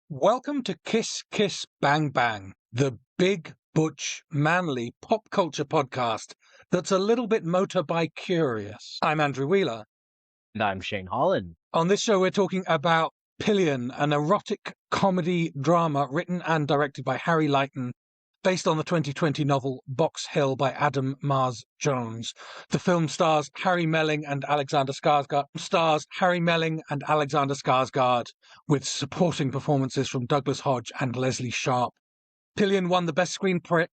Welcome to Kiss Kiss Bang Bang, the big, butch, manly pop culture podcast that's a little bit motorbike curious. I'm Andrew Wheeler. And I'm Shane Hollon. On this show, we're talking about Pillion, an erotic comedy drama written and directed by Harry Leighton, based on the 2020 novel Box Hill by Adam Mars Jones. The film stars Harry Melling and Alexander Skarsgård, with supporting performances from Douglas Hodge and Leslie Sharp. Pillion won the best screenplay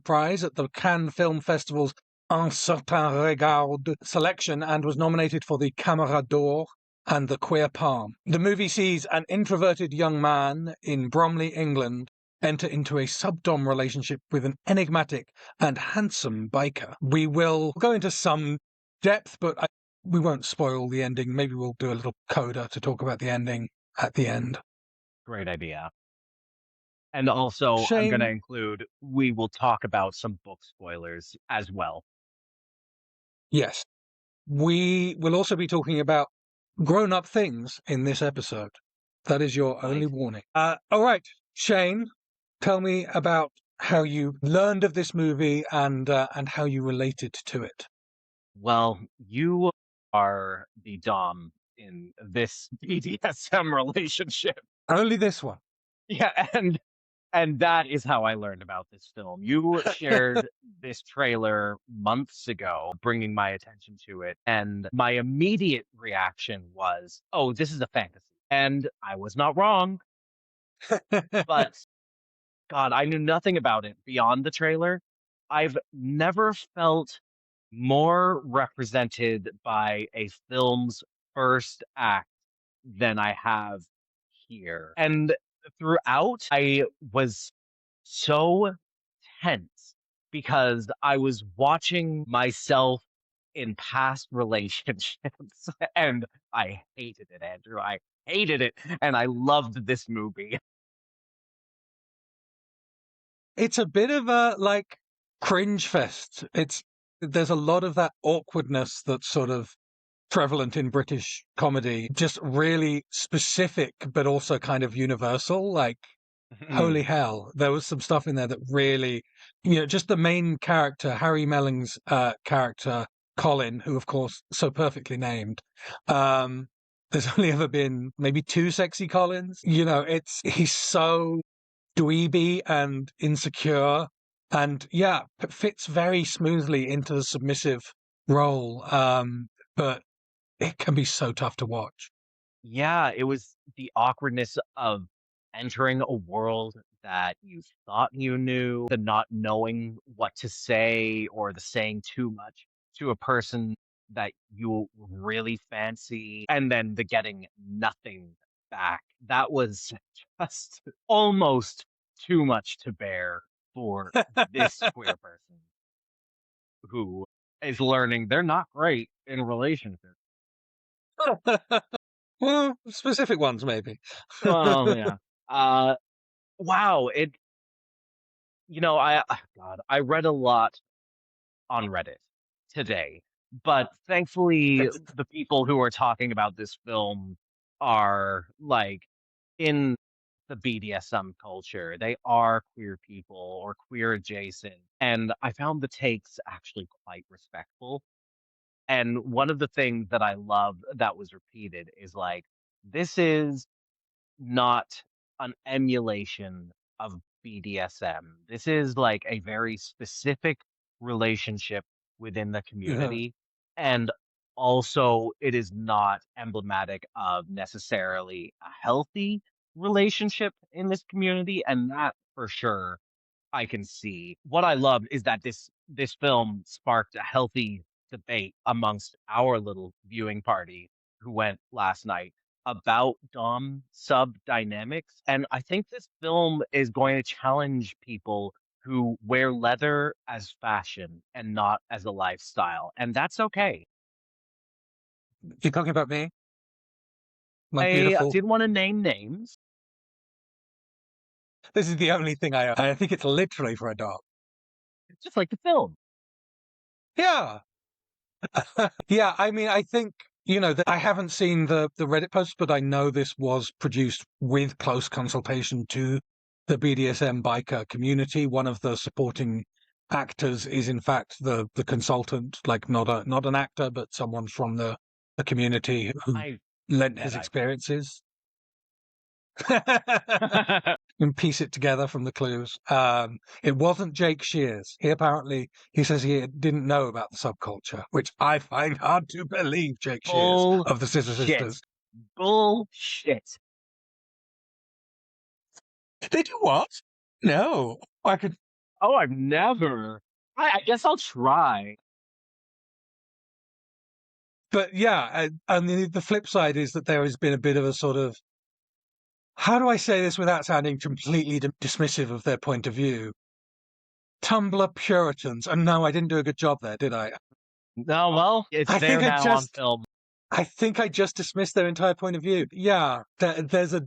prize at the Cannes Film Festival's Un Certain Regard selection and was nominated for the Camera d'Or and the Queer Palm. The movie sees an introverted young man in Bromley, England, enter into a subdom relationship with an enigmatic and handsome biker. We will go into some depth, but we won't spoil the ending. Maybe we'll do a little coda to talk about the ending at the end. Great idea. And also, Shane, I'm going to include, we will talk about some book spoilers as well. Yes. We will also be talking about grown-up things in this episode. That is your only warning. All right, Shane, tell me about how you learned of this movie and how you related to it. Well, you are the dom in this BDSM relationship. Only this one. Yeah, and that is how I learned about this film. You shared this trailer months ago, bringing my attention to it. And my immediate reaction was, oh, this is a fantasy. And I was not wrong. But God, I knew nothing about it beyond the trailer. I've never felt more represented by a film's first act than I have here. And throughout, I was so tense because I was watching myself in past relationships and I hated it, Andrew. I hated it. And I loved this movie. It's a bit of a cringe fest. There's a lot of that awkwardness that's sort of prevalent in British comedy, just really specific, but also kind of universal. Holy hell, there was some stuff in there that really, just the main character, Harry Melling's character, Colin, who of course so perfectly named. There's only ever been maybe two sexy Collins. He's so dweeby and insecure, and fits very smoothly into the submissive role. But it can be so tough to watch. Yeah, it was the awkwardness of entering a world that you thought you knew, the not knowing what to say or the saying too much to a person that you really fancy, and then the getting nothing back. That was just almost too much to bear for this queer person who is learning they're not great in relationships. Well, specific ones, maybe. Oh, yeah. Wow. I read a lot on Reddit today, but thankfully the people who are talking about this film are like in the BDSM culture. They are queer people or queer adjacent. And I found the takes actually quite respectful. And one of the things that I love that was repeated is like, this is not an emulation of BDSM. This is like a very specific relationship within the community. And also, it is not emblematic of necessarily a healthy relationship in this community. And that for sure I can see. What I loved is that this film sparked a healthy debate amongst our little viewing party who went last night about dom sub dynamics. And I think this film is going to challenge people who wear leather as fashion and not as a lifestyle. And that's okay. You're talking about me? I Beautiful. didn't want to name names. This is the only thing I think it's literally for a dog. It's just like the film. Yeah. Yeah, I mean, I think I haven't seen the Reddit post, but I know this was produced with close consultation to the BDSM biker community. One of the supporting actors is, in fact, the consultant, like not an actor, but someone from the community who lent his experiences. And piece it together from the clues. It wasn't Jake Shears. He says he didn't know about the subculture, which I find hard to believe. Jake Shears of the Scissor Sisters. Bullshit. They do what? No, I could. Oh, I've never. I guess I'll try. But yeah, and the flip side is that there has been a bit of a sort of, how do I say this without sounding completely dismissive of their point of view? Tumblr Puritans. And no, I didn't do a good job there, did I? No, well, it's there now on film. I think I just dismissed their entire point of view. Yeah, there's a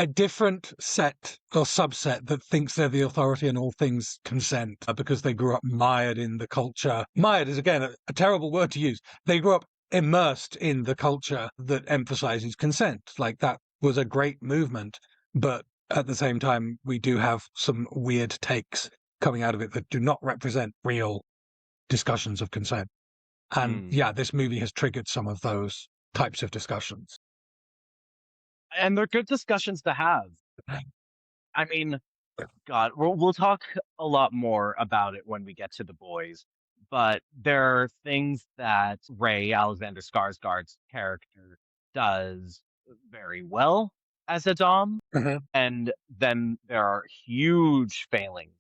different set or subset that thinks they're the authority on all things consent because they grew up mired in the culture. Mired is, again, a terrible word to use. They grew up immersed in the culture that emphasizes consent. Like, that was a great movement. But at the same time, we do have some weird takes coming out of it that do not represent real discussions of consent. And yeah, this movie has triggered some of those types of discussions. And they're good discussions to have. I mean, God, we'll talk a lot more about it when we get to the boys. But there are things that Ray, Alexander Skarsgård's character, does very well as a Dom. And then there are huge failings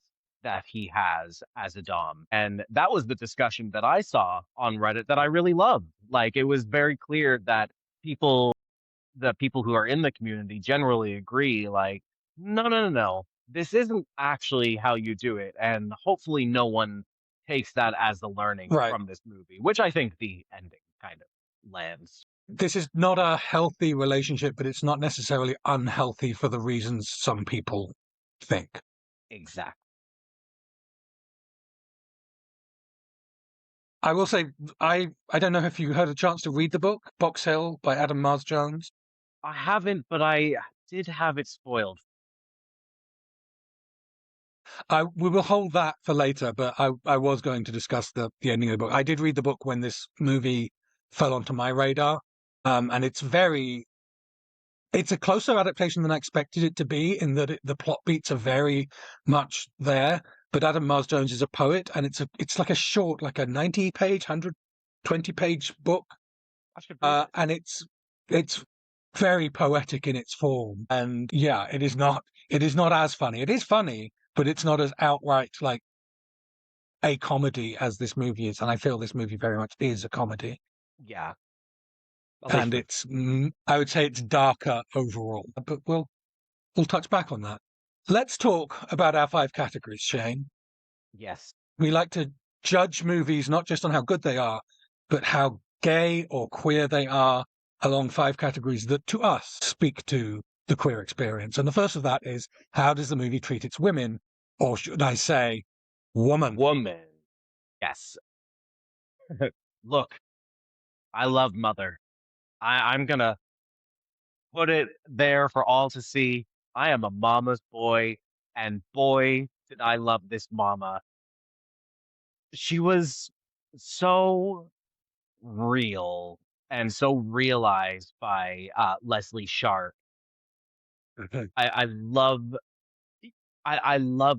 that he has as a Dom. And that was the discussion that I saw on Reddit that I really loved. Like, it was very clear that the people who are in the community generally agree, like, no. This isn't actually how you do it. And hopefully no one takes that as the learning from this movie, which I think the ending kind of lands. This is not a healthy relationship, but it's not necessarily unhealthy for the reasons some people think. Exactly. I will say, I don't know if you had a chance to read the book, Box Hill by Adam Mars Jones. I haven't, but I did have it spoiled. We will hold that for later, but I was going to discuss the ending of the book. I did read the book when this movie fell onto my radar, and it's a closer adaptation than I expected it to be, in that the plot beats are very much there. But Adam Mars Jones is a poet, and it's like a short, like a 90-page, 120-page book, and it's very poetic in its form. And yeah, it is not as funny. It is funny, but it's not as outright like a comedy as this movie is. And I feel this movie very much is a comedy. Yeah. And I would say it's darker overall, but we'll touch back on that. Let's talk about our 5 categories, Shane. Yes. We like to judge movies not just on how good they are, but how gay or queer they are, along 5 categories that to us speak to the queer experience. And the first of that is, how does the movie treat its women? Or should I say, woman? Woman. Yes. Look, I love Mother. I'm going to put it there for all to see. I am a mama's boy, and boy, did I love this mama. She was so real and so realized by Leslie Sharp. I love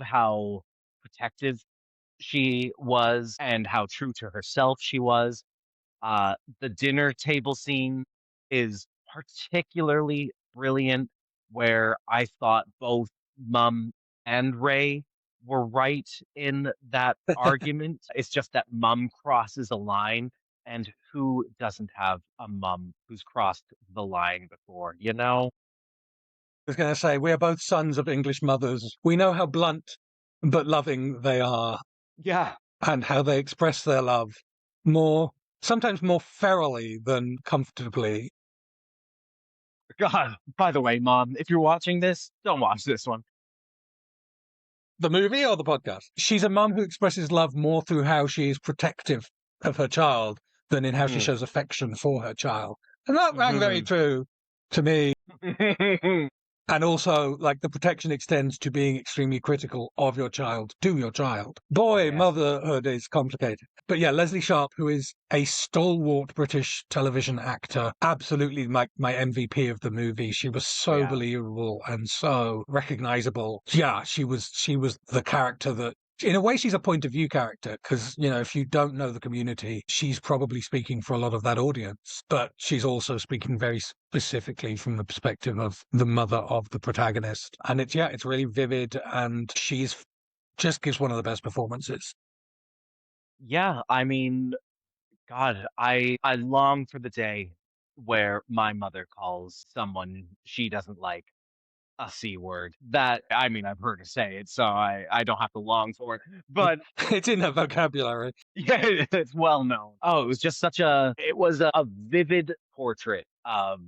how protective she was and how true to herself she was. The dinner table scene is particularly brilliant, where I thought both Mum and Ray were right in that argument. It's just that Mum crosses a line, and who doesn't have a mum who's crossed the line before, you know? I was going to say, we are both sons of English mothers. We know how blunt but loving they are. Yeah. And how they express their love sometimes more ferally than comfortably. God, by the way, Mom, if you're watching this, don't watch this one. The movie or the podcast? She's a mum who expresses love more through how she is protective of her child than in how she Mhm. shows affection for her child. And that rang very Mhm. true to me. And also, like, the protection extends to being extremely critical of your child, to your child. Boy, Yes. motherhood is complicated. But yeah, Leslie Sharp, who is a stalwart British television actor, absolutely my MVP of the movie. She was Oh, so yeah. believable and so recognizable. Yeah, she was the character that, in a way, she's a point of view character because, you know, if you don't know the community, she's probably speaking for a lot of that audience, but she's also speaking very specifically from the perspective of the mother of the protagonist. And it's really vivid, and she's just gives one of the best performances. Yeah, I mean, God, I long for the day where my mother calls someone she doesn't like a C word. That, I mean, I've heard her say it, so I don't have to long for it. But It's in her vocabulary. yeah, it's well known. Oh, it was just it was a vivid portrait of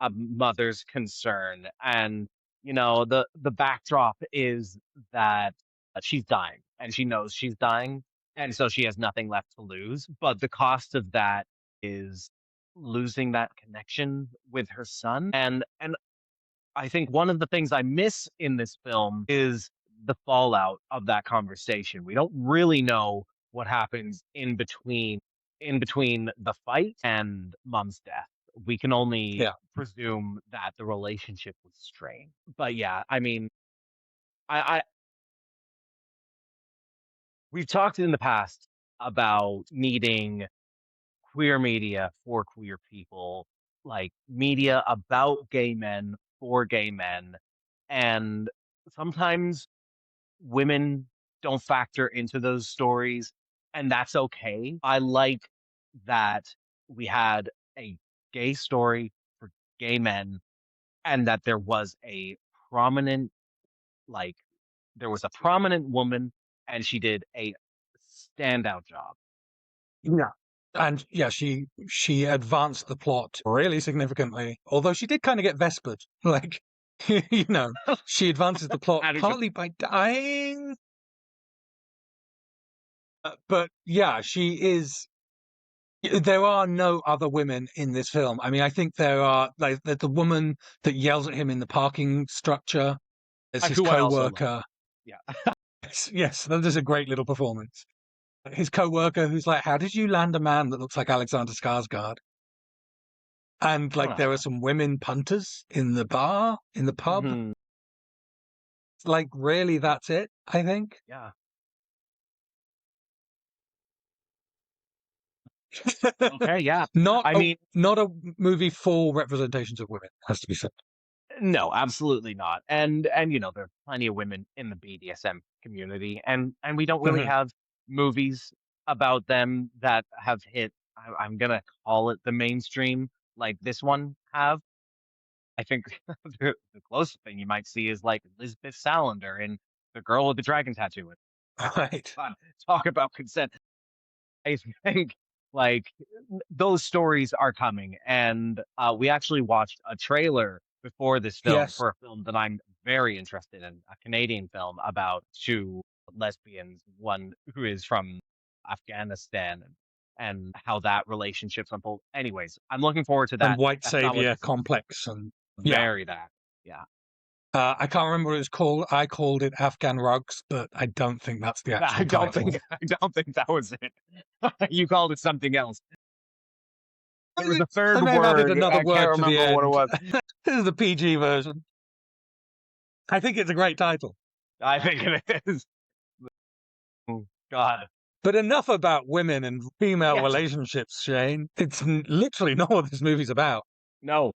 a mother's concern. And, the backdrop is that she's dying and she knows she's dying. And so she has nothing left to lose. But the cost of that is losing that connection with her son. And I think one of the things I miss in this film is the fallout of that conversation. We don't really know what happens in between the fight and Mom's death. We can only Yeah. presume that the relationship was strained. But yeah, I mean, I we've talked in the past about needing queer media for queer people, like media about gay men for gay men. And sometimes women don't factor into those stories, and that's okay. I like that we had a gay story for gay men and that prominent, like, there was a prominent woman and she did a standout job. Yeah. And yeah, she advanced the plot really significantly. Although she did kind of get vespered. Like, you know, she advances the plot And partly by dying. But yeah, she is. There are no other women in this film. I mean, I think there are, like, the woman that yells at him in the parking structure as his who I also love. co-worker. Yeah. Yes, that is a great little performance. His co-worker who's like, "How did you land a man that looks like Alexander Skarsgård?" And I don't like, there are know. some women punters in the bar, in the pub. Mhm. Like, really, that's it, I think. Yeah. Okay. Yeah. Not I a mean, not a movie full representations of women, has to be said. no, absolutely not. And there are plenty of women in the BDSM community, and we don't really Mhm. have movies about them that have hit. I'm gonna call it the mainstream, like this one have. I think the closest thing you might see is like Elizabeth Salander in The Girl with the Dragon Tattoo. Right. Fun. Talk about consent. I think, like, those stories are coming, and, we actually watched a trailer before this film Yes. for a film that I'm very interested in, a Canadian film about 2 lesbians, one who is from Afghanistan, and how that relationship's unfold. Anyways, I'm looking forward to And that. white That's not what savior this is. complex, and yeah. Very that. Yeah. I can't remember what it was called. I called it Afghan Rugs, but I don't think that's the I actual don't title. think I don't think that was it. You called it something else. There was a I third may have added word. another I can't word to the remember what it end. was. This is the PG version. I think it's a great title. I think it is. Oh, God. But enough about women and female Yes. relationships, Shane. It's literally not what this movie's about. No.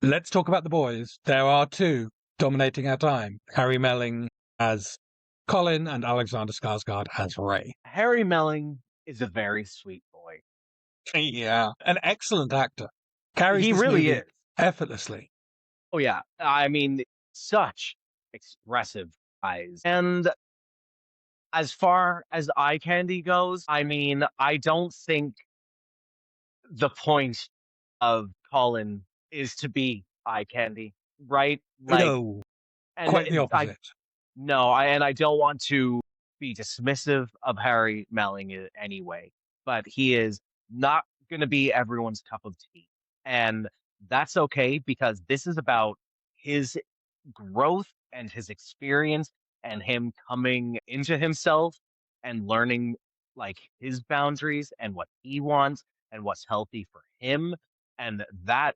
Let's talk about the boys. There are two dominating our time. Harry Melling as Colin and Alexander Skarsgård as Ray. Harry Melling is a very sweet boy. Yeah. An excellent actor. Carries He this really movie is. effortlessly. Oh, yeah. I mean, such expressive eyes. And as far as eye candy goes, I mean, I don't think the point of Colin is to be eye candy, right? Like, No, and quite the I opposite. no, I don't want to be dismissive of Harry Melling anyway, but he is not going to be everyone's cup of tea. And that's okay because this is about his growth and his experience and him coming into himself and learning like his boundaries and what he wants and what's healthy for him. And that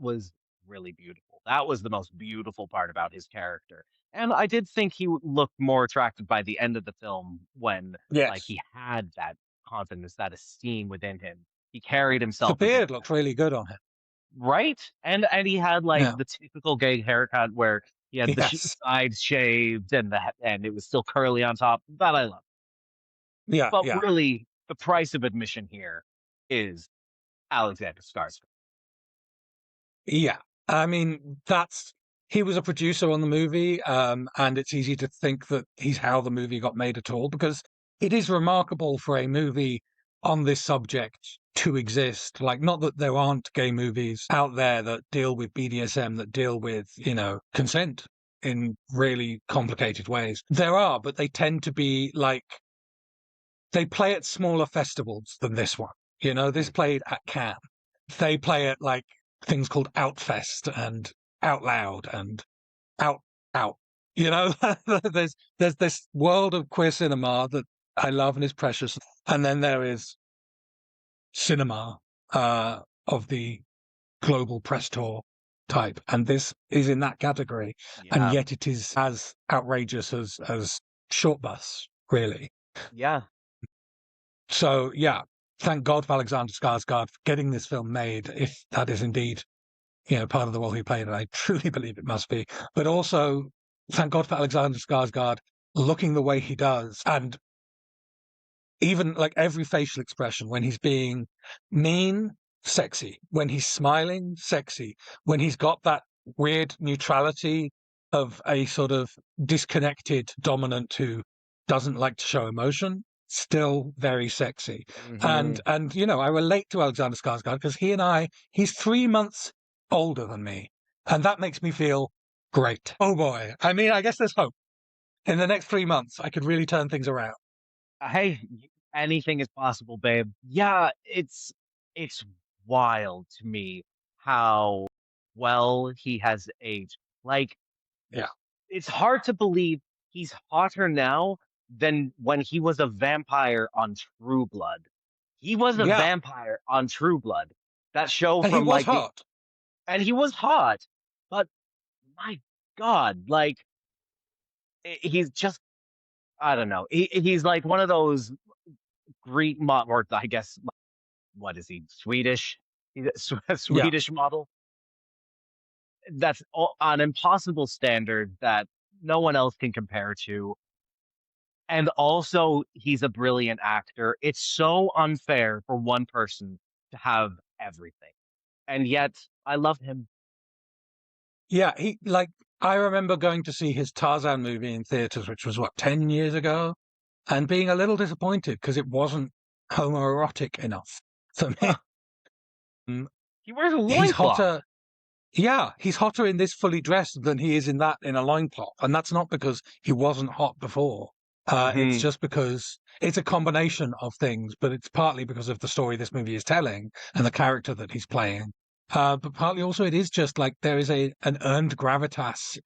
was really beautiful. That was the most beautiful part about his character. And I did think he looked more attractive by the end of the film when like Yes. he had that confidence, that esteem within him. He carried The himself a bit beard looked really good on him. right, and he had like Yeah. the typical gay haircut where he had the Yes. sides shaved and it was still curly on top. That I love. Yeah. But Yeah. really, the price of admission here is Alexander Skarsgård. Yeah. I mean, he was a producer on the movie, and it's easy to think that he's how the movie got made at all, because it is remarkable for a movie on this subject to exist. Like, not that there aren't gay movies out there that deal with BDSM, that deal with, consent in really complicated ways. There are, but they tend to be like, they play at smaller festivals than this one. This Mhm. played at Cannes. They play at like things called Outfest and Out Loud and Out Out. There's this world of queer cinema that I love and is precious, and then there is cinema of the global press tour type, and this is in that category, and Yeah, yet it is as outrageous as Short Bus, really. yeah, So yeah, thank God for Alexander Skarsgård for getting this film made, if that is indeed part of the role he played, and I truly believe it must be. But also, thank God for Alexander Skarsgård looking the way he does, and even like every facial expression when he's being mean, sexy. When he's smiling, sexy. When he's got that weird neutrality of a sort of disconnected dominant who doesn't like to show emotion, still very sexy. hmm And I relate to Alexander Skarsgård because he's 3 months older than me, and that makes me feel great. Oh boy. I mean, I guess there's hope. In the next 3 months, I could really turn things around. Hey, anything is possible, babe. Yeah, it's wild to me how well he has aged. Like Yeah. it's hard to believe he's hotter now than when he was a vampire on True Blood. He was a Yeah. vampire on True Blood. That show And he from was like the hot. and he was hot, but my God, like he's just I don't know. He's like one of those Greek or I guess what is he Swedish? He's a Yeah. Swedish model. That's an impossible standard that no one else can compare to. And also, he's a brilliant actor. It's so unfair for one person to have everything. And yet, I love him. Yeah. I remember going to see his Tarzan movie in theaters, which was 10 years ago, and being a little disappointed because it wasn't homoerotic enough for me. Huh, he wears a He's loincloth. hotter. Yeah, he's hotter in this fully dressed than he is in a loincloth. And that's not because he wasn't hot before. It's Hmm just because it's a combination of things, but it's partly because of the story this movie is telling and the character that he's playing. But partly also it is just like there is an earned gravitas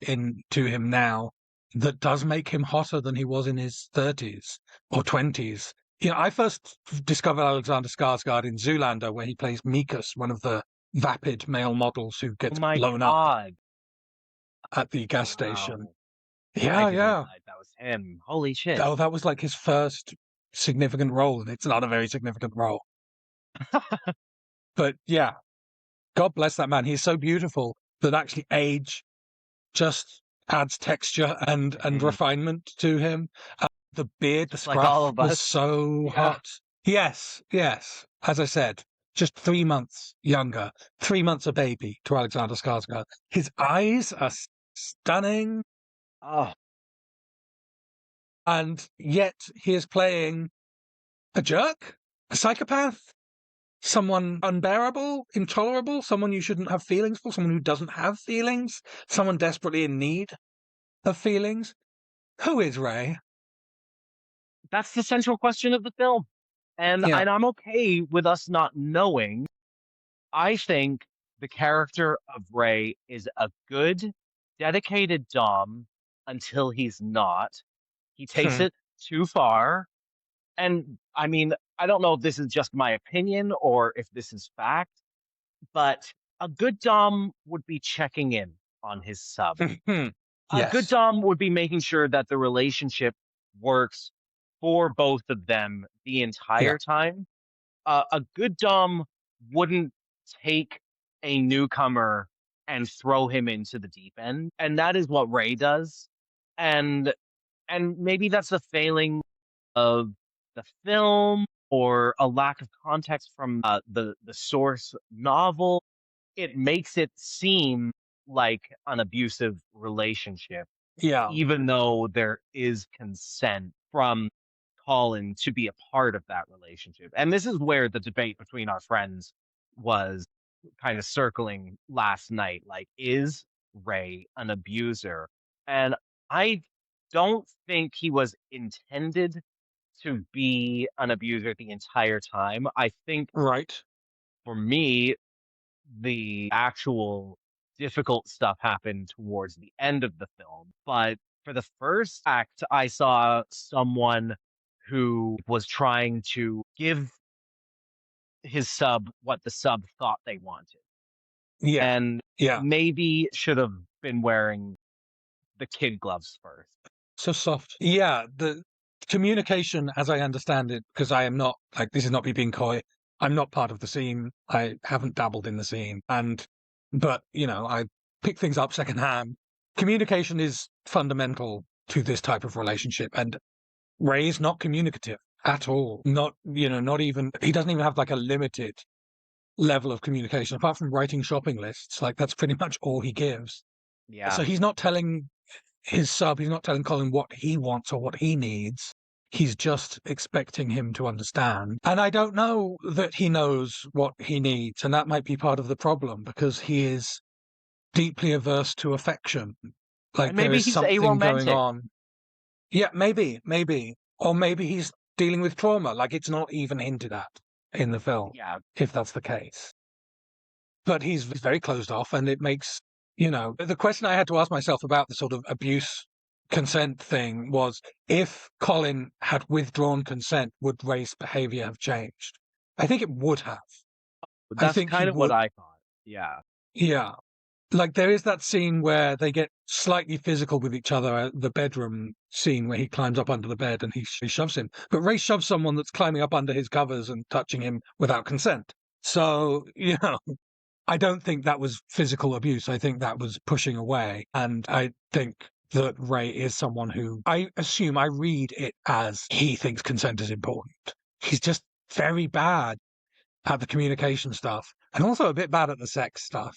to him now that does make him hotter than he was in his 30s or 20s. I first discovered Alexander Skarsgård in Zoolander, where he plays Mikas, one of the vapid male models who Oh gets my blown up God. at the gas station. Wow. I Yeah, didn't yeah. realize that was him. Holy shit. Oh, that was like his first significant role, and it's not a very significant role. But yeah, God bless that man. He's so beautiful that actually age just adds texture and Mhm. refinement to him. The beard, the Just like all scruff of was us. so Yeah. hot. Yes, yes. As I said, just 3 months younger, 3 months a baby to Alexander Skarsgård. His eyes are stunning, Oh, and yet he is playing a jerk, a psychopath, someone unbearable, intolerable, someone you shouldn't have feelings for, someone who doesn't have feelings, someone desperately in need of feelings. Who is Ray? that's the central question of the film. And Yeah. I'm okay with us not knowing. I think the character of Ray is a good, dedicated Dom until he's not. He takes Hmm. it too far. And I mean, I don't know if this is just my opinion or if this is fact, but a good Dom would be checking in on his sub. A good Yes. Dom would be making sure that the relationship works for both of them the Yeah. entire time. A good Dom wouldn't take a newcomer and throw him into the deep end, and that is what Ray does. And maybe that's a failing of the film or a lack of context from the source novel. It makes it seem like an abusive relationship, Yeah. even though there is consent from Colin to be a part of that relationship. And this is where the debate between our friends was kind of circling last night. Like, is Ray an abuser? And I don't think he was intended to be an abuser the entire time. I think Right. for me, the actual difficult stuff happened towards the end of the film. But for the first act, I saw someone who was trying to give his sub what the sub thought they wanted, Yeah. and Yeah. maybe should have been wearing the kid gloves first. So soft. Yeah. The communication, as I understand it, because I am not like this is not me being coy. I'm not part of the scene. I haven't dabbled in the scene, but I pick things up secondhand. Communication is fundamental to this type of relationship, and Ray's not communicative at all. Not even he doesn't even have like a limited level of communication apart from writing shopping lists. Like that's pretty much all he gives. Yeah. So he's not telling he's not telling Colin what he wants or what he needs. He's just expecting him to understand. And I don't know that he knows what he needs. And that might be part of the problem because he is deeply averse to affection. Like And there maybe is he's something going aromantic. on. Yeah, maybe. Or maybe he's dealing with trauma. Like it's not even hinted at in the film, Yeah. if that's the case. But he's very closed off, and it makes, the question I had to ask myself about the sort of abuse consent thing was if Colin had withdrawn consent, would Ray's behavior have changed? I think it would have. I That's think he kind of what would. I thought. Yeah. Yeah. Like there is that scene where they get slightly physical with each other, the bedroom scene where he climbs up under the bed and he shoves him. But Ray shoves someone that's climbing up under his covers and touching him without consent. So, I don't think that was physical abuse. I think that was pushing away. And I think that Ray is someone who I read it as he thinks consent is important. He's just very bad at the communication stuff and also a bit bad at the sex stuff.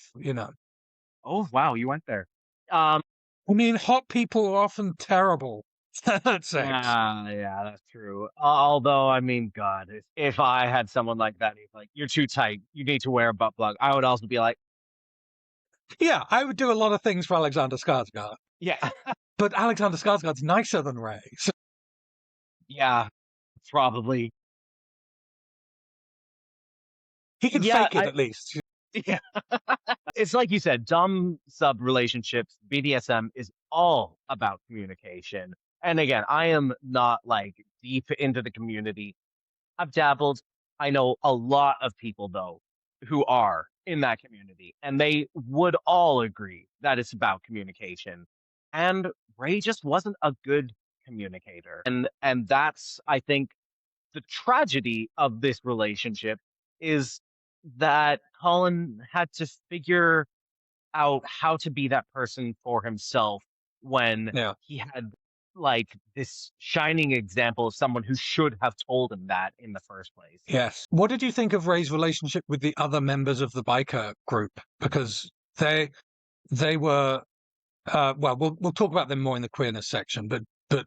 Oh, wow, you went there. Um, I mean, hot people are often terrible at sex. yeah, that's true. Although, I mean, God, if I had someone like that, he's like, "You're too tight. You need to wear a butt plug." I would also be like, Yeah, I would do a lot of things for Alexander Skarsgård, "Yeah, but Alexander Skarsgård's nicer than Ray. So yeah, probably, he can yeah." fake it at least. Yeah, it's like you said, dumb sub relationships. BDSM is all about communication. And again, I am not like deep into the community. I've dabbled. I know a lot of people though who are in that community, and they would all agree that it's about communication. And Ray just wasn't a good communicator. And that's I think the tragedy of this relationship is that Colin had to figure out how to be that person for himself when Yeah. he had like this shining example of someone who should have told him that in the first place. Yes. What did you think of Ray's relationship with the other members of the biker group? Because they were well, we'll talk about them more in the queerness section, but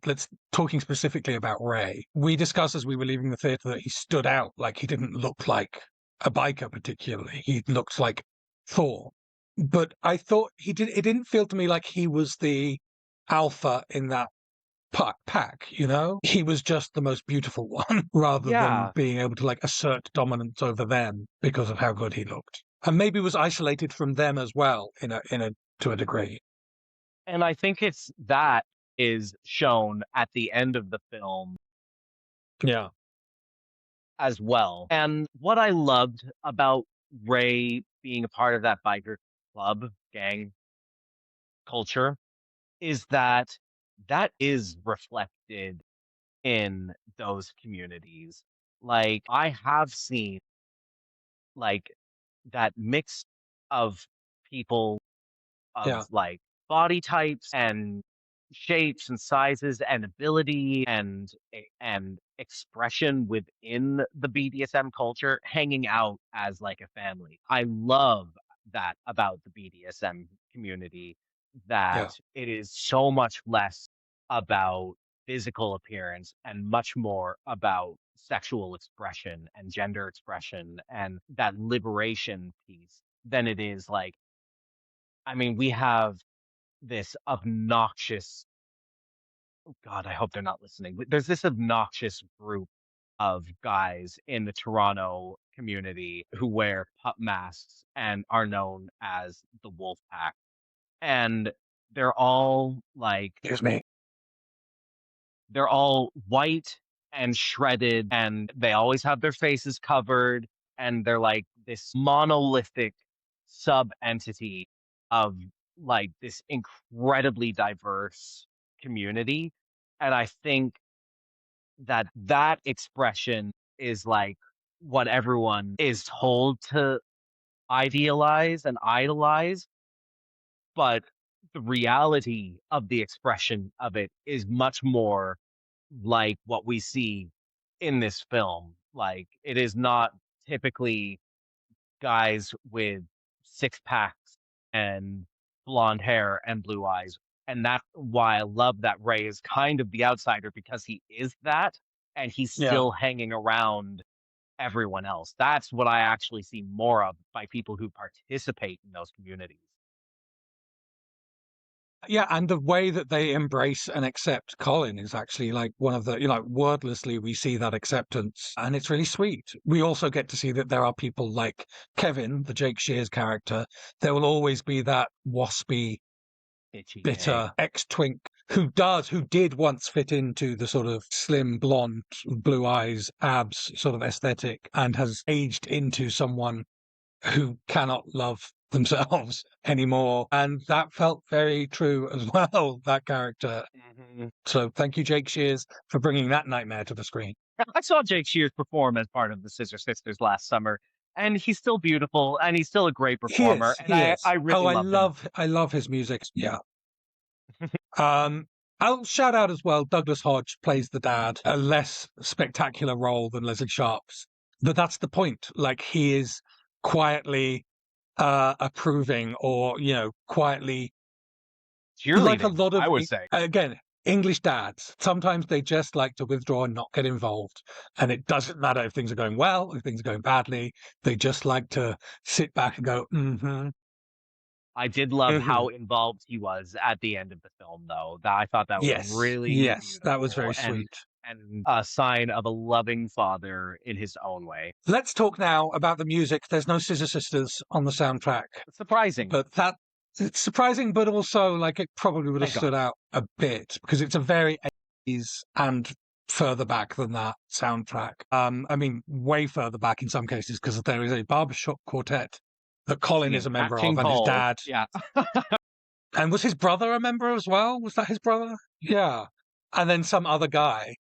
let's talking specifically about Ray. We discussed as we were leaving the theatre that he stood out, like he didn't look like a biker particularly. He looked like Thor. But I thought it didn't feel to me like he was the alpha in that pack, you know? He was just the most beautiful one rather than Yeah. being able to like assert dominance over them because of how good he looked. And maybe was isolated from them as well in a to a degree. And I think it's that is shown at the end of the film Yeah. as well. And what I loved about Ray being a part of that biker club gang culture is that that is reflected in those communities. Like I have seen like that mix of people of Yeah. like body types and shapes and sizes and ability and and expression within the BDSM culture hanging out as like a family. I love that about the BDSM community that Yeah. it is so much less about physical appearance and much more about sexual expression and gender expression and that liberation piece than it is like I mean, we have this obnoxious God, I hope they're not listening. But there's this obnoxious group of guys in the Toronto community who wear pup masks and are known as the Wolf Pack. And they're all like Excuse me. they're all white and shredded, and they always have their faces covered, and they're like this monolithic sub entity of like this incredibly diverse community. And I think that that expression is like what everyone is told to idealize and idolize, but the reality of the expression of it is much more like what we see in this film. Like, it is not typically guys with six packs and blonde hair and blue eyes. And that's why I love that Ray is kind of the outsider because he is that and he's Yeah. still hanging around everyone else. That's what I actually see more of by people who participate in those communities. Yeah, and the way that they embrace and accept Colin is actually like one of the, wordlessly we see that acceptance, and it's really sweet. We also get to see that there are people like Kevin, the Jake Shears character. There will always be that waspy, Itchy gay. bitter ex-twink who did once fit into the sort of slim, blonde, blue eyes, abs sort of aesthetic and has aged into someone who cannot love themselves anymore. And that felt very true as well, that character. Mhm. So thank you, Jake Shears, for bringing that nightmare to the screen. I saw Jake Shears perform as part of the Scissor Sisters last summer, and he's still beautiful and he's still a great He performer, is, and he I is. really Oh, loved him. I love his music. Yeah. Um, I'll shout out as well, Douglas Hodge plays the dad, a less spectacular role than Leslie Sharp's. But that's the point. Like he is quietly approving or, quietly like a Cheerleading, lot I of would say. again English dads. Sometimes they just like to withdraw and not get involved, and it doesn't matter if things are going well, if things are going badly. They just like to sit back and go, mm-hmm, I did love mm-hmm. how involved he was at the end of the film, though. That I thought that was Yes, really yes, that was beautiful very sweet. and a sign of a loving father in his own way. Let's talk now about the music. There's no Scissor Sisters on the soundtrack, Surprising. but that it's surprising, but also like it probably would have Thank God. stood out a bit because it's a very 80s and further back than that soundtrack. I mean, way further back in some cases because there is a barbershop quartet that Colin is Singing a Nat member of, King and his Cole. dad. Yeah. And was his brother a member as well? Was that his brother? Yeah. And then some other guy.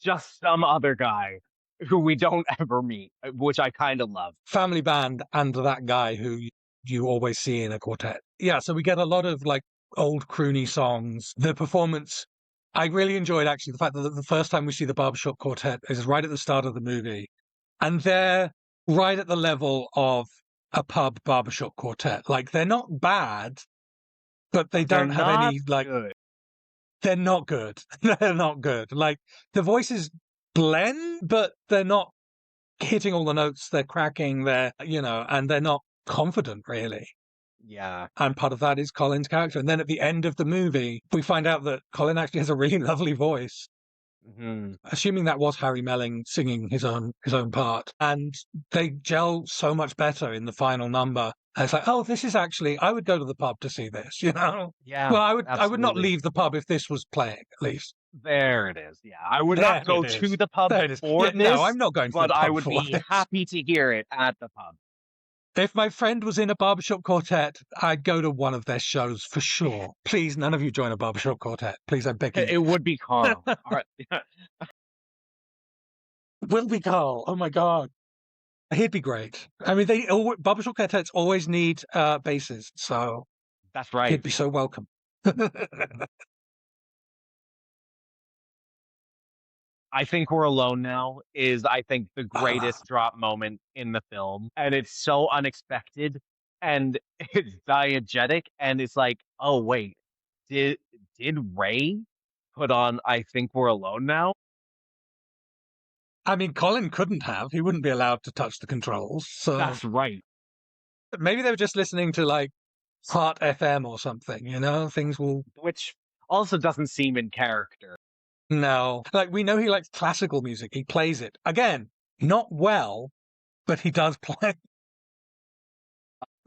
Just some other guy who we don't ever meet, which I kind of love. Family band and that guy who you always see in a quartet. Yeah, so we get a lot of like old croony songs. The performance, I really enjoyed actually the fact that the first time we see the Barbershop Quartet is right at the start of the movie. And they're right at the level of a pub barbershop quartet. Like they're not bad, but they But they're don't have not any like good. they're not good. They're not good. Like the voices blend, but they're not hitting all the notes. They're cracking. And they're not confident really. Yeah. And part of that is Colin's character. And then at the end of the movie, we find out that Colin actually has a really lovely voice. Mhm. Assuming that was Harry Melling singing his own part, and they gel so much better in the final number. And it's like, oh, this is actually, I would go to the pub to see this, you know. Yeah, Well, I would not absolutely. leave the pub if this was playing, at least. There it is. Yeah, I would There not it go to is. the pub There it is. for Yeah, no, this, I'm not going to the but I pub would for be this. happy to hear it at the pub. If my friend was in a barbershop quartet, I'd go to one of their shows for sure. Please, none of you join a barbershop quartet. Please, I'm begging It you. would be Carl. All right. Will be Carl. Oh my God. He'd be great. I mean, barbershop quartets always need basses, so That's he'd right. be so welcome. I think we're alone now is I think the Ah, greatest drop moment in the film, and it's so unexpected and it's diegetic, and it's like, oh wait, did did Ray put on I think we're alone now? I mean, Colin couldn't have. He wouldn't be allowed to touch the controls. So That's right. maybe they were just listening to like Heart FM or something, you know? Things will. Which also doesn't seem in character. No. Like, we know he likes classical music. He plays it. Again, not well, but he does play.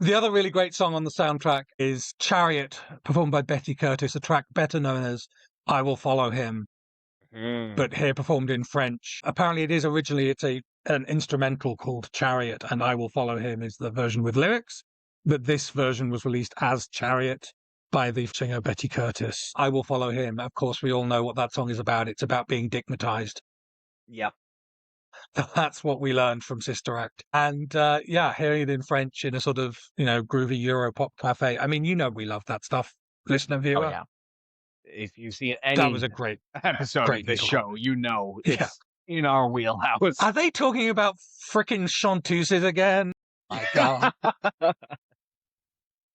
The other really great song on the soundtrack is Chariot, performed by Betty Curtis, a track better known as I Will Follow Him, Hmm. but here performed in French. Apparently it is originally an instrumental called Chariot, and I Will Follow Him is the version with lyrics, but this version was released as Chariot by the singer Betty Curtis. I Will Follow Him. Of course, we all know what that song is about. It's about being dignitized. Yep. That's what we learned from Sister Act. And yeah, hearing it in French in a sort of, groovy Euro pop cafe. I mean, we love that stuff, listener, Oh viewer. yeah. If you see That was any a great, episode of great this musical. show, you know Yeah. it's in our wheelhouse. Are they talking about frickin' chanteuses again? My God.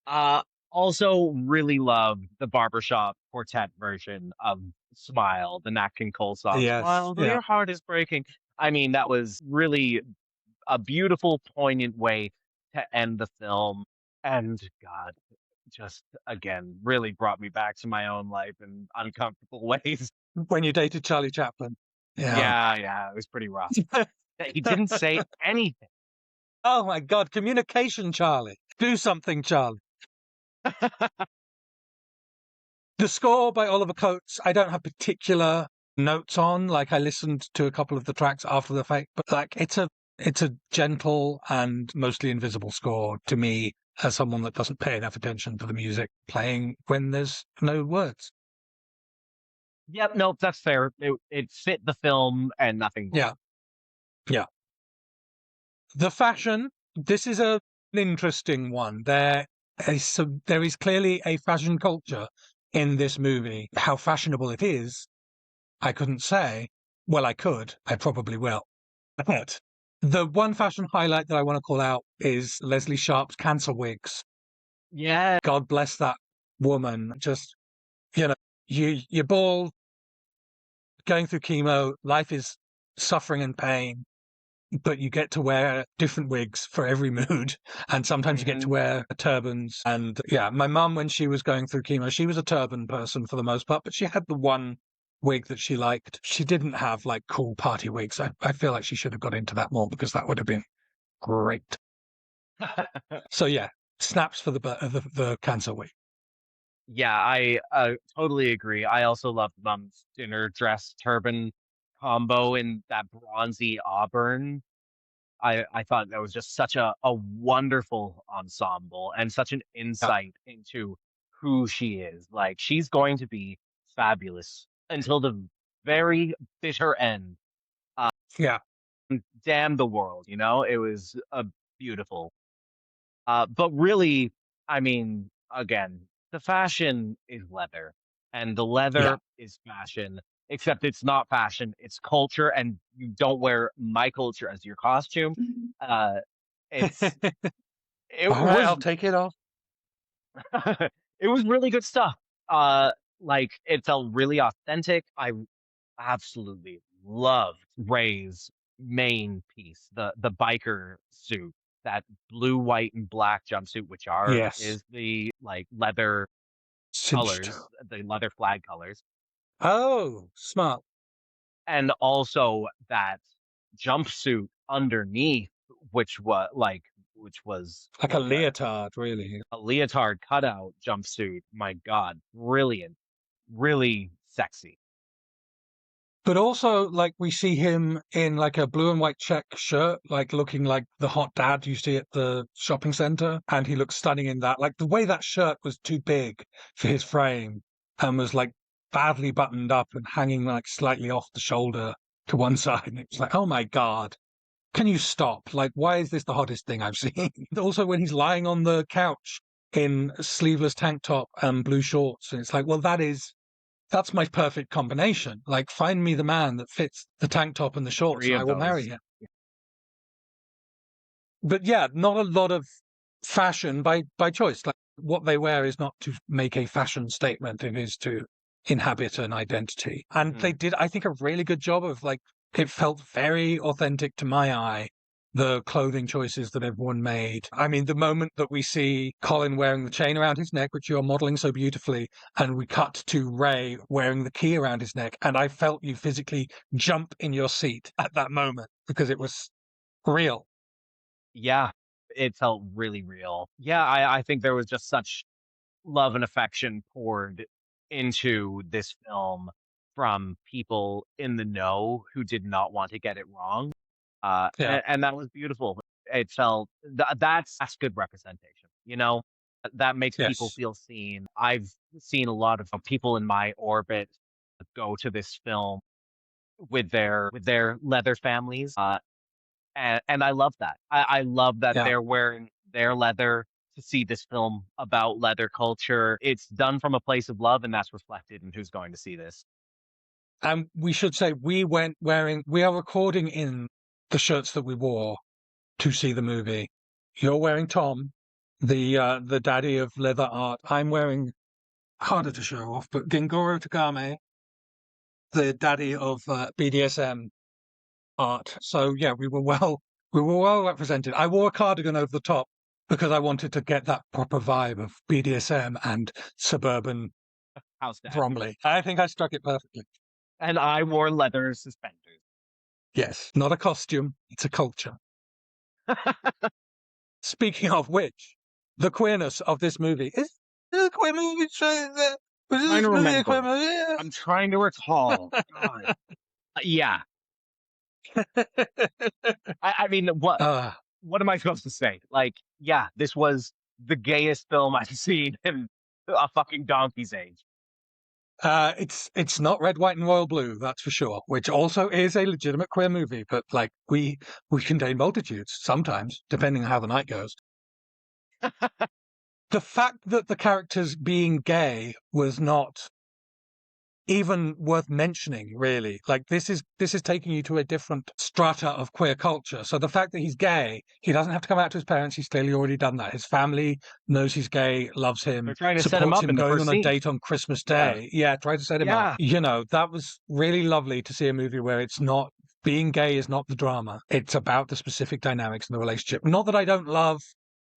Uh, Also really love the Barbershop quartet version of Smile, the Nat King Cole song, Yes. Smile, though Yeah. your heart is breaking. I mean, that was really a beautiful, poignant way to end the film. And God, just again, really brought me back to my own life in uncomfortable ways. When you dated Charlie Chaplin. Yeah. Yeah, yeah, it was pretty rough. He didn't say anything. Oh my God. Communication, Charlie. Do something, Charlie. The score by Oliver Coates, I don't have particular notes on. Like, I listened to a couple of the tracks after the fact, but like it's a gentle and mostly invisible score to me as someone that doesn't pay enough attention to the music playing when there's no words. Yep, nope, that's fair. It fit the film and nothing more. Yeah. Yeah. The fashion, this is an interesting one. There is clearly a fashion culture in this movie. How fashionable it is, I couldn't say. Well, I could. I probably will. But the one fashion highlight that I want to call out is Leslie Sharp's cancer wigs. Yeah. God bless that woman. Just, you're bald, going through chemo, life is suffering and pain, but you get to wear different wigs for every mood. And sometimes you get to Mhm. wear turbans. And yeah, my mum, when she was going through chemo, she was a turban person for the most part, but she had the one wig that she liked. She didn't have like cool party wigs. I feel like she should have got into that more because that would have been great. So yeah, snaps for the cancer wig. Yeah, I totally agree. I also loved Mum's dinner dress turban combo in that bronzy auburn. I thought that was just such a wonderful ensemble and such an Yeah, insight into who she is. Like she's going to be fabulous until the very bitter end. yeah, Damn the world, you know? It was a beautiful. But really, I mean, again, the fashion is leather, and the yeah. leather is fashion, except it's not fashion, it's culture, and you don't wear my culture as your costume. Uh, it's it All right, I'll was take it off. it was really good stuff. Like it felt really authentic. I absolutely loved Ray's main piece, the biker suit. that blue, white, and black jumpsuit, which Yes. is the like leather Cinched. colors, the leather flag colors, Oh, smart. and also that jumpsuit underneath, which was Like a like leotard, really. a leotard cutout jumpsuit. My God, brilliant, really sexy. But also, like, we see him in like a blue and white check shirt, like looking like the hot dad you see at the shopping center. And he looks stunning in that. Like, the way that shirt was too big for his frame and was like badly buttoned up and hanging like slightly off the shoulder to one side. And it's like, oh my God, can you stop? Like, why is this the hottest thing I've seen? Also, when he's lying on the couch in a sleeveless tank top and blue shorts, and it's like, well, that's my perfect combination. Like, find me the man that fits the tank top and the shorts, Three and I of will marry those. him. But yeah, not a lot of fashion by choice. Like, what they wear is not to make a fashion statement; it is to inhabit an identity. And they Mhm. did, I think, a really good job of like it felt very authentic to my eye. The clothing choices that everyone made. I mean, the moment that we see Colin wearing the chain around his neck, which you're modeling so beautifully, and we cut to Ray wearing the key around his neck, and I felt you physically jump in your seat at that moment because it was real. Yeah, it felt really real. Yeah, I think there was just such love and affection poured into this film from people in the know who did not want to get it wrong. Yeah. And that was beautiful. It felt that's good representation, you know? That makes people Yes. feel seen. I've seen a lot of people in my orbit go to this film with their leather families. And I love that. I love that Yeah. they're wearing their leather to see this film about leather culture. It's done from a place of love, and that's reflected in who's going to see this. And we should say we are recording in the shirts that we wore to see the movie. You're wearing Tom, the daddy of leather art. I'm wearing, harder to show off, but Gengoro Takame, the daddy of BDSM art. So yeah, we were well represented. I wore a cardigan over the top because I wanted to get that proper vibe of BDSM and suburban House dad. Bromley. I think I struck it perfectly. And I wore leather suspenders. Yes, not a costume, it's a culture. Speaking of which, the queerness of this movie is a queer movie. Was Trying this to movie a queer remember. movie? I'm trying to recall. God. Yeah. I mean, uh, what am I supposed to say? Like, yeah, this was the gayest film I've seen in a fucking donkey's age. it's not Red, White, and Royal Blue, that's for sure. Which also is a legitimate queer movie, but like we contain multitudes sometimes, depending on how the night goes. The fact that the characters being gay was not even worth mentioning, really. Like, this is taking you to a different strata of queer culture. So the fact that he's gay, he doesn't have to come out to his parents. He's clearly already done that. His family knows he's gay, loves him, They're trying to set him supports up him in the going first on a scene. date on Christmas Yeah. Day. Yeah, try to set him up. Yeah. You know, that was really lovely to see a movie where it's not, being gay is not the drama. It's about the specific dynamics in the relationship. Not that I don't love,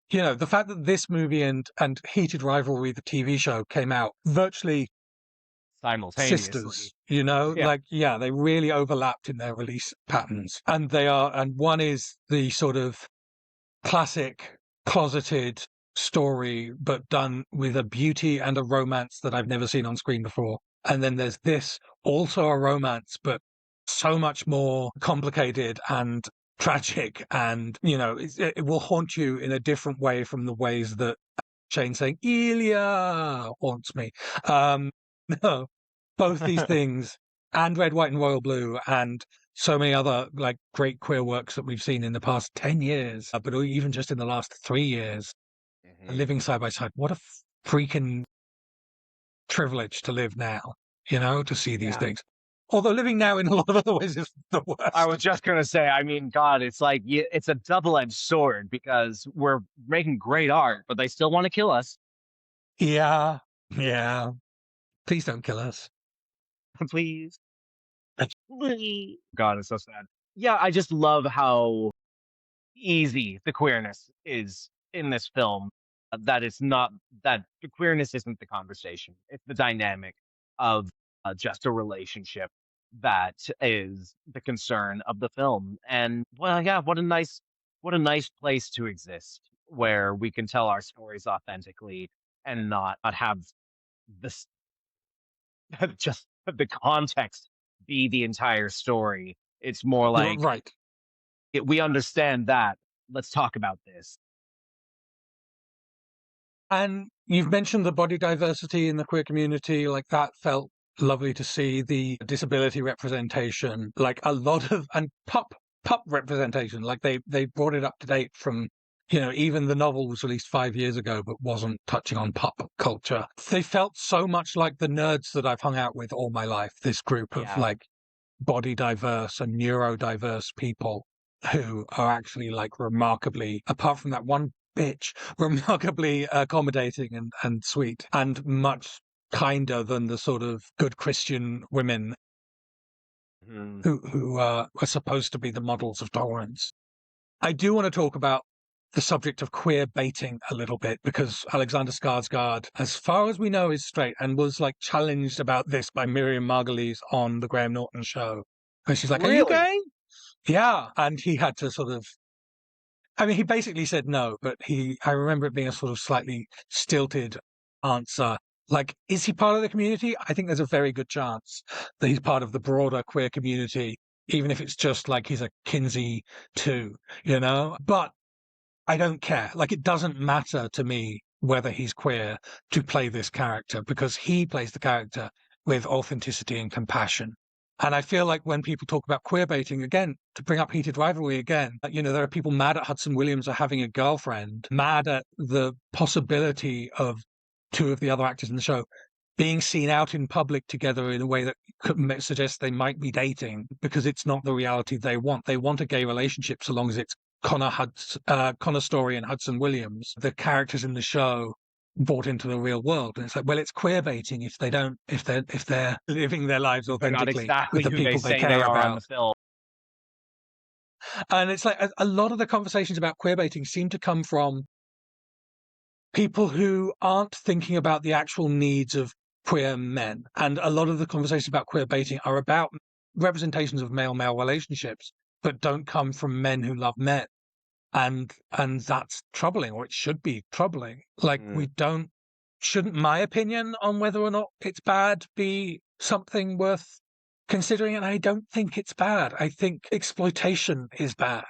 the fact that this movie and Heated Rivalry, the TV show, came out virtually Simultaneously. sisters, Yeah. like, yeah, they really overlapped in their release patterns. And one is the sort of classic closeted story, but done with a beauty and a romance that I've never seen on screen before. And then there's this, also a romance, but so much more complicated and tragic. And, it will haunt you in a different way from the ways that Shane saying Ilya haunts me. No, both these things and Red, White, and Royal Blue and so many other like great queer works that we've seen in the past 10 years, but even just in the last 3 years, Mhm. living side by side. What a freaking privilege to live now, to see these Yeah. things. Although living now in a lot of other ways is the I worst. was just gonna say, I mean, God, it's like it's a double-edged sword because we're making great art, but they still want to kill us. Yeah. Yeah. Please don't kill us. Please. Please. God, it's so sad. Yeah, I just love how easy the queerness is in this film. That it's not that the queerness isn't the conversation. It's the dynamic of just a relationship that is the concern of the film. And well, yeah, what a nice place to exist where we can tell our stories authentically and not have this just the context be the entire story. It's more like Right. we understand that. Let's talk about this. And you've mentioned the body diversity in the queer community, like that felt lovely to see. The disability representation, like a lot of, and pup representation, like they brought it up to date from, even the novel was released 5 years ago, but wasn't touching on pup culture. They felt so much like the nerds that I've hung out with all my life, this group of Yeah. like body diverse and neurodiverse people who are actually like remarkably, apart from that one bitch, remarkably accommodating and sweet and much kinder than the sort of good Christian women Mhm. who are supposed to be the models of tolerance. I do want to talk about the subject of queer baiting a little bit because Alexander Skarsgård, as far as we know, is straight and was like challenged about this by Miriam Margolyes on the Graham Norton show. And she's like, "Are you Really? gay?" Yeah. And he had to sort of, I mean, he basically said no, but I remember it being a sort of slightly stilted answer. Like, is he part of the community? I think there's a very good chance that he's part of the broader queer community, even if it's just like he's a Kinsey too, But I don't care. Like, it doesn't matter to me whether he's queer to play this character because he plays the character with authenticity and compassion. And I feel like when people talk about queer baiting, again, to bring up heated rivalry again, there are people mad at Hudson Williams for having a girlfriend, mad at the possibility of two of the other actors in the show being seen out in public together in a way that could suggest they might be dating because it's not the reality they want. They want a gay relationship so long as it's Connor Story and Hudson Williams, the characters in the show brought into the real world. And it's like, well, it's queer baiting if they're living their lives They're not authentically with exactly the who they people they say they care are on the about. film. And it's like a lot of the conversations about queer baiting seem to come from people who aren't thinking about the actual needs of queer men. And a lot of the conversations about queer baiting are about representations of male-male relationships, but don't come from men who love men. And that's troubling, or it should be troubling. Like Mm. shouldn't my opinion on whether or not it's bad be something worth considering? And I don't think it's bad. I think exploitation is bad.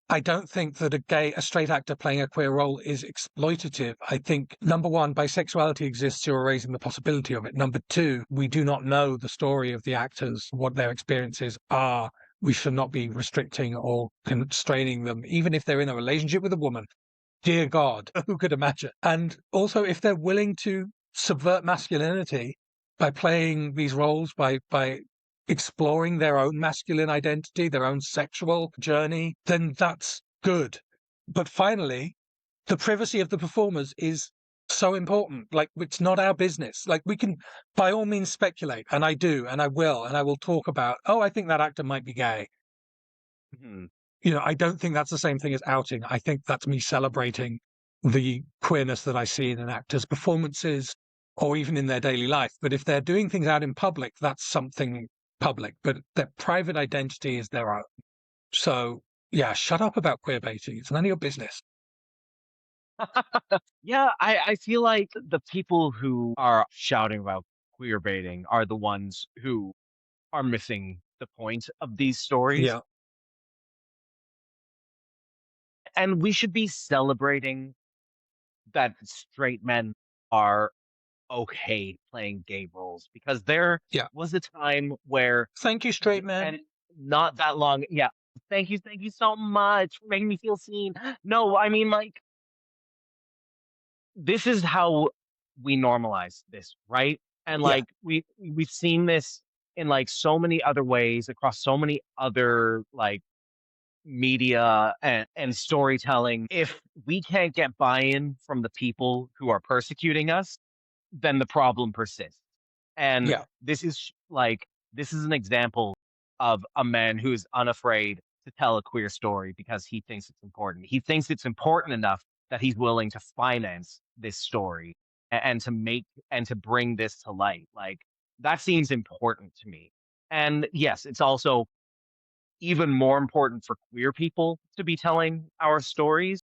I don't think that a straight actor playing a queer role is exploitative. I think, number one, bisexuality exists, you're raising the possibility of it. Number two, we do not know the story of the actors, what their experiences are. We should not be restricting or constraining them, even if they're in a relationship with a woman. Dear God, who could imagine? And also, if they're willing to subvert masculinity by playing these roles, by exploring their own masculine identity, their own sexual journey, then that's good. But finally, the privacy of the performers is so important. Like, it's not our business. Like, we can, by all means, speculate, and I do, and I will talk about, oh, I think that actor might be gay. Mhm. I don't think that's the same thing as outing. I think that's me celebrating the queerness that I see in an actor's performances or even in their daily life. But if they're doing things out in public, that's something public. But their private identity is their own. So, yeah, shut up about queer baiting. It's none of your business. Yeah, I feel like the people who are shouting about queer baiting are the ones who are missing the point of these stories. Yeah, And we should be celebrating that straight men are okay playing gay roles because there yeah. was a time where, Thank you, straight and man. not that long, yeah. Thank you so much for making me feel seen. No, I mean, like, this is how we normalize this, right? And Yeah, like we've seen this in like so many other ways across so many other like media and storytelling. If we can't get buy-in from the people who are persecuting us, then the problem persists. And yeah, this is like this is an example of a man who is unafraid to tell a queer story because he thinks it's important. He thinks it's important enough that he's willing to finance this story and to make and to bring this to light. Like that seems important to me. And yes, it's also even more important for queer people to be telling our stories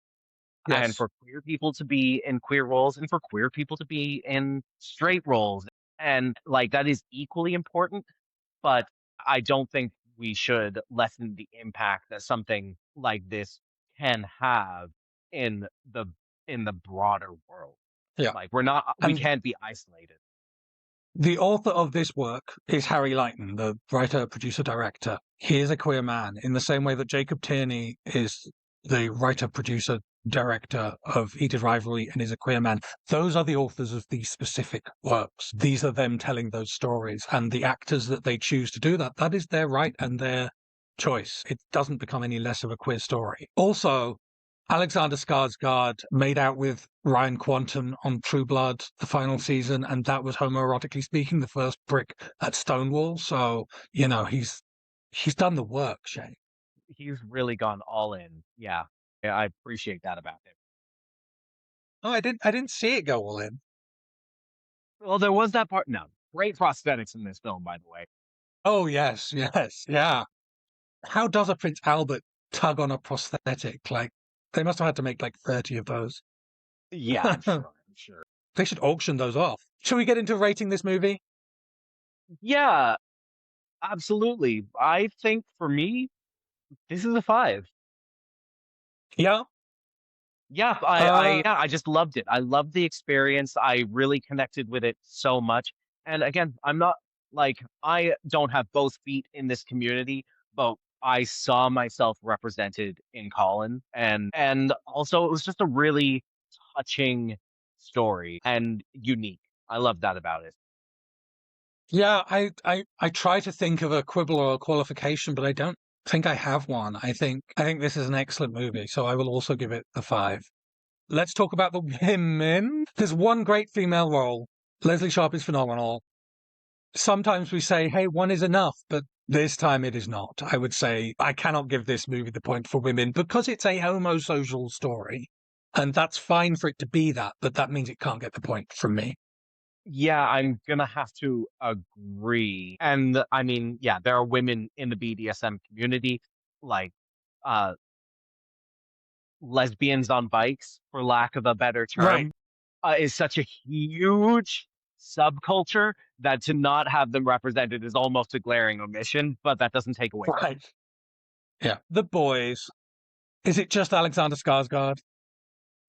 and Yes. for queer people to be in queer roles and for queer people to be in straight roles. And like that is equally important, but I don't think we should lessen the impact that something like this can have in the in the broader world. Yeah. Like we And can't be isolated. the author of this work is Harry Lighton, the writer, producer, director. He is a queer man in the same way that Jacob Tierney is the writer, producer, director of Heated Rivalry and is a queer man. Those are the authors of these specific works. These are them telling those stories, and the actors that they choose to do that, that is their right and their choice. It doesn't become any less of a queer story. Also, Alexander Skarsgård made out with Ryan Quanten on True Blood, the final season, and that was homoerotically speaking the first brick at Stonewall. So he's done the work, Shay. He's really gone all in. Yeah. Yeah, I appreciate that about him. Oh, I didn't see it go all in. Well, there was that part. No, great prosthetics in this film, by the way. Oh yes, yes, yeah. How does a Prince Albert tug on a prosthetic? Like they must have had to make like 30 of those. Yeah, I'm sure. I'm sure. They should auction those off. Shall we get into rating this movie? Yeah, absolutely. I think for me, this is a 5. Yeah. Yeah, Uh, yeah, I just loved it. I loved the experience. I really connected with it so much. And again, I'm not like I don't have both feet in this community, but I saw myself represented in Colin and also it was just a really touching story and unique. I love that about it. Yeah, I try to think of a quibble or a qualification, but I don't think I have one. I think this is an excellent movie, so I will also give it a 5. Let's talk about the women. There's one great female role. Leslie Sharp is phenomenal. Sometimes we say, hey, one is enough, but this time it is not. I would say I cannot give this movie the point for women because it's a homosocial story. And that's fine for it to be that, but that means it can't get the point from me. Yeah, I'm gonna have to agree. And I mean, yeah, there are women in the BDSM community, like uh lesbians on bikes, for lack of a better Right, term, is such a huge subculture that to not have them represented is almost a glaring omission, but that doesn't take away from it. right. Yeah. The boys. Is it just Alexander Skarsgård?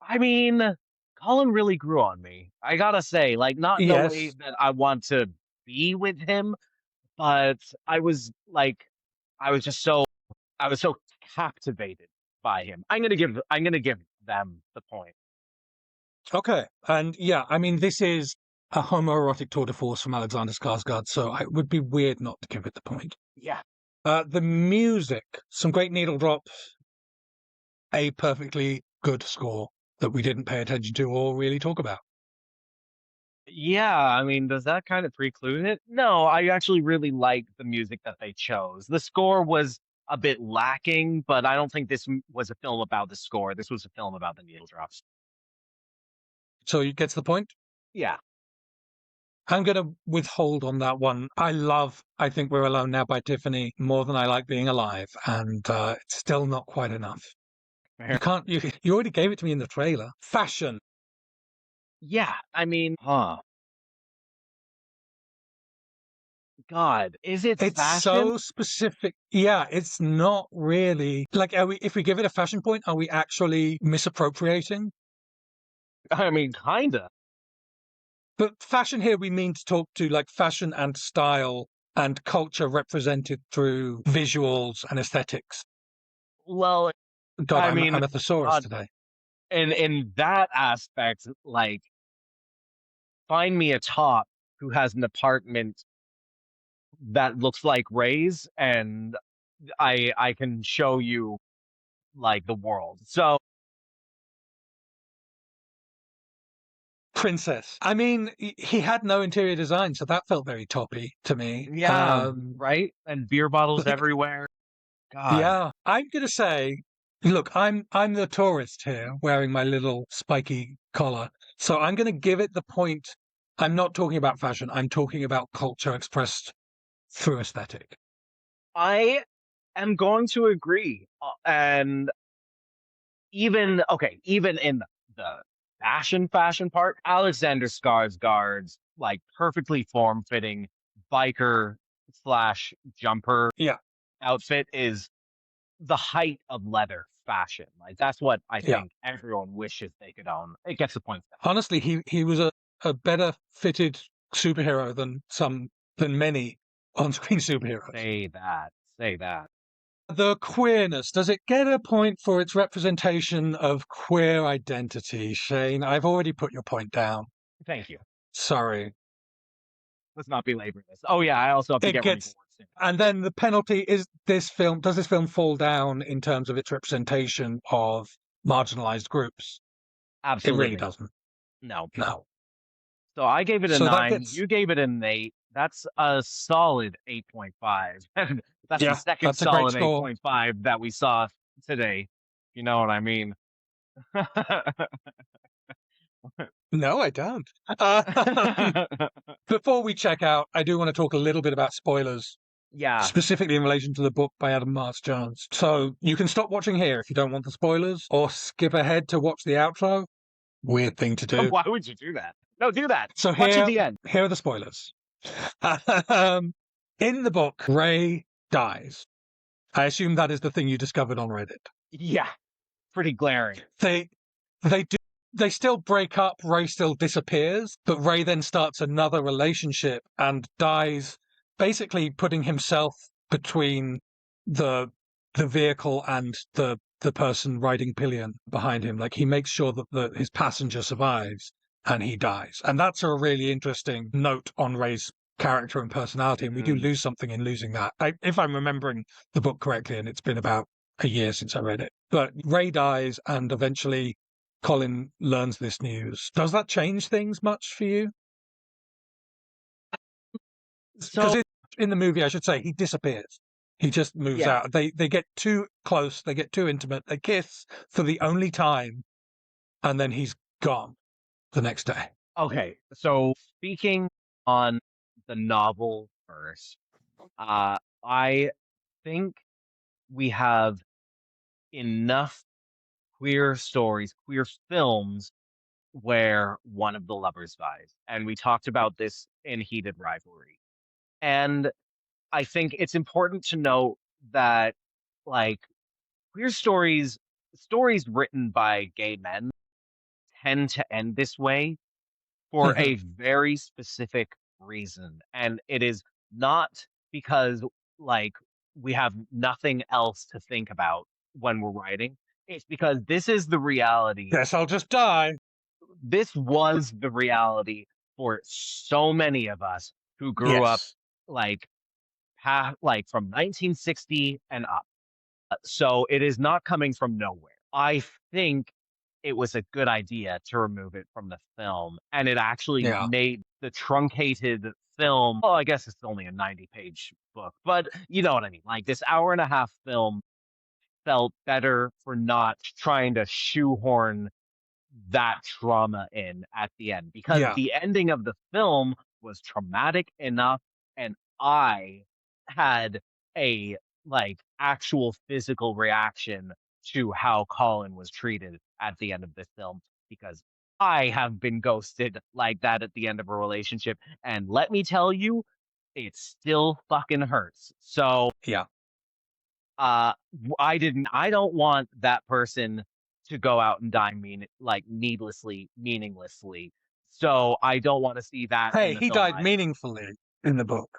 I mean, Colin really grew on me. I gotta say, like, not in a way Yes. that I want to be with him, but I was like, I was just so I was so captivated by him. I'm gonna give them the point. Okay. And yeah, I mean, this is a homoerotic tour de force from Alexander Skarsgård, so it would be weird not to give it the point. Yeah. The music, some great needle drops, a perfectly good score that we didn't pay attention to or really talk about. Yeah, I mean, does that kind of preclude it? No, I actually really like the music that they chose. The score was a bit lacking, but I don't think was a film about the score. This was a film about the needle drops. So you get to the point? Yeah, I'm going to withhold on that one. I Think We're Alone Now by Tiffany more than I like Being Alive, and it's still not quite enough. fair. You already gave it to me in the trailer. Fashion. Yeah, I mean, God, is it It's fashion? so specific. Yeah, it's not really like, if we give it a fashion point, are we actually misappropriating? I mean, kinda. But fashion here, we mean to talk to like fashion and style and culture represented through visuals and aesthetics. Well, God, I I'm mean, a thesaurus God, today. in that aspect, like, find me a top who has an apartment that looks like Ray's, and I can show you like the world. So Princess. I mean, he had no interior design, so that felt very toppy to me. yeah, right? And beer bottles Like, everywhere. God. Yeah, I'm gonna say, look, I'm the tourist here wearing my little spiky collar. So I'm gonna give it the point. I'm not talking about fashion, I'm talking about culture expressed through aesthetic. I am going to agree. And even in the fashion part, Alexander Skarsgård's like perfectly form-fitting biker slash jumper Yeah, outfit is the height of leather fashion. Like that's what I yeah. think everyone wishes they could own. It gets the points down. Honestly, he was a better fitted superhero than many on-screen superheroes. Say that. Say that. The queerness, does it get a point for its representation of queer identity, Shane? I've already put your point down. Thank you. Sorry. Let's not belabor this. Oh yeah, I also have to It get ready for gets, work soon. and then the penalty is does this film fall down in terms of its representation of marginalized groups? It really Absolutely not. doesn't. No. No. So I gave it a So that 9. gets, You gave it an 8. That's a solid 8.5. And that's the yeah, second that's a great solid score. 8.5 that we saw today. You know what I mean? No, I don't. Before we check out, I do want to talk a little bit about spoilers, Yeah. specifically in relation to the book by Adam Marks Jones. So you can stop watching here if you don't want the spoilers, or skip ahead to watch the outro. Weird thing to do. Why would you do that? No, do that. So Watch at the end. here are the spoilers. In the book, Ray dies. I assume that is the thing you discovered on Reddit. Yeah. Pretty glaring. They they do they still break up, Ray still disappears, but Ray then starts another relationship and dies, basically putting himself between the the vehicle and the person riding pillion behind him. Like he makes sure that his passenger survives and he dies. And that's a really interesting note on Ray's character and personality. And we do lose something in losing that. If I'm remembering the book correctly, and it's been about a year since I read it. But Ray dies, and eventually Colin learns this news. Does that change things much for you? So Because in the movie, I should say, he disappears. He just moves yeah. out. They get too close. They get too intimate. They kiss for the only time, and then he's gone the next day. Okay. So speaking on the novel first, I think we have enough queer stories, queer films where one of the lovers dies. And we talked about this in Heated Rivalry. And I think it's important to note that, like, queer stories written by gay men tend to end this way for a very specific reason. And it is not because, like, we have nothing else to think about when we're writing. It's because this is the reality. Guess I'll just die. This was the reality for so many of us who grew up Yes. like like from 1960 and up. So it is not coming from nowhere. I think it was a good idea to remove it from the film, and it actually Yeah. made the truncated film. Well, I guess it's only a 90-page book, but you know what I mean. Like this hour and a half film felt better for not trying to shoehorn that trauma in at the end because Yeah. the ending of the film was traumatic enough and I had a like actual physical reaction to how Colin was treated at the end of this film because I have been ghosted like that at the end of a relationship and let me tell you it still fucking hurts. So Yeah. I don't want that person to go out and die needlessly, meaninglessly. So I don't want to see that in Hey, the he film died either. meaningfully in the book.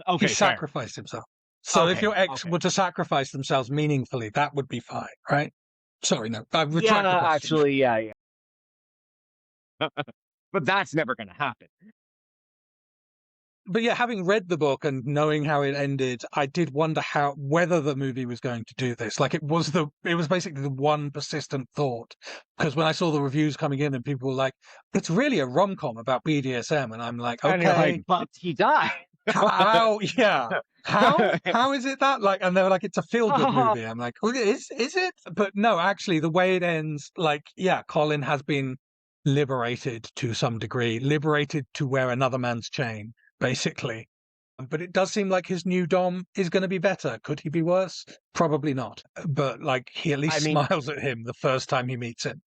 He Okay, fair. sacrificed himself. So if your ex Okay. were to sacrifice themselves meaningfully, that would be fine, right? Sorry, no. I Yeah, retract the question. actually, yeah. But that's never gonna happen. But yeah, having read the book and knowing how it ended, I did wonder whether the movie was going to do this. Like it was basically the one persistent thought. Because when I saw the reviews coming in and people were like, it's really a rom-com about BDSM, and I'm like, And you're okay, like, but he died. how yeah. How is it that? Like, and they were like, it's a feel-good movie. I'm like, well, is it? But no, actually, the way it ends, like, yeah, Colin has been liberated to some degree, liberated to wear another man's chain, basically. But it does seem like his new dom is going to be better. Could he be worse? Probably not. But like, he at least I mean, smiles at him the first time he meets him.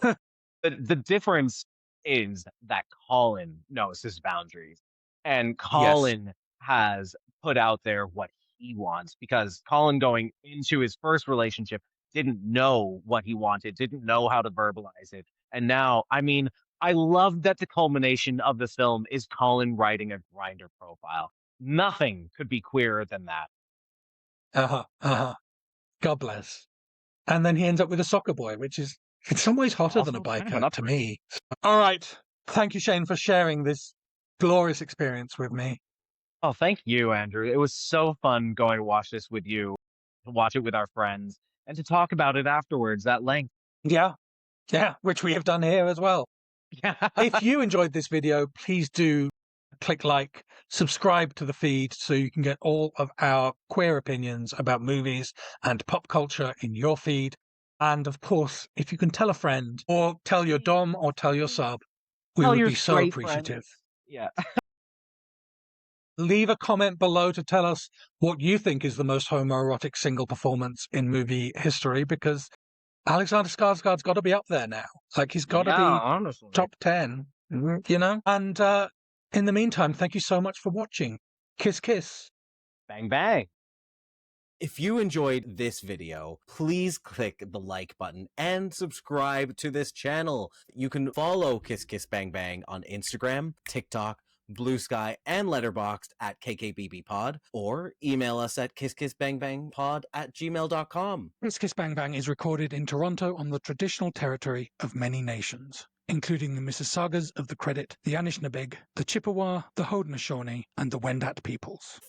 the difference is that Colin knows his boundaries, and Yes. Colin has put out there what he wants, because Colin, going into his first relationship, didn't know what he wanted, didn't know how to verbalize it. And now, I mean, I love that the culmination of the film is Colin writing a grinder profile. Nothing could be queerer than that. Uh-huh. Uh-huh. God bless. And then he ends up with a soccer boy, which is in some ways hotter than a Also kind of an biker to upgrade. me. All right. Thank you, Shane, for sharing this glorious experience with me. Oh, thank you, Andrew. It was so fun going to watch this with you, to watch it with our friends, and to talk about it afterwards at length. Yeah. Yeah. Which we have done here as well. Yeah. If you enjoyed this video, please do click like, subscribe to the feed so you can get all of our queer opinions about movies and pop culture in your feed. And of course, if you can tell a friend or tell your dom or tell your sub, we Tell would your be so straight appreciative. friends. Yeah. Leave a comment below to tell us what you think is the most homoerotic single performance in movie history, because Alexander Skarsgård's got to be up there now. Like, he's got to Yeah, be honestly. top 10, you know? And in the meantime, thank you so much for watching. Kiss, kiss. Bang, bang. If you enjoyed this video, please click the like button and subscribe to this channel. You can follow Kiss Kiss Bang Bang on Instagram, TikTok, Blue Sky, and Letterboxd at KKBBpod, or email us at kisskissbangbangpod@gmail.com. Kiss Kiss Bang Bang is recorded in Toronto on the traditional territory of many nations, including the Mississaugas of the Credit, the Anishinaabeg, the Chippewa, the Haudenosaunee, and the Wendat peoples.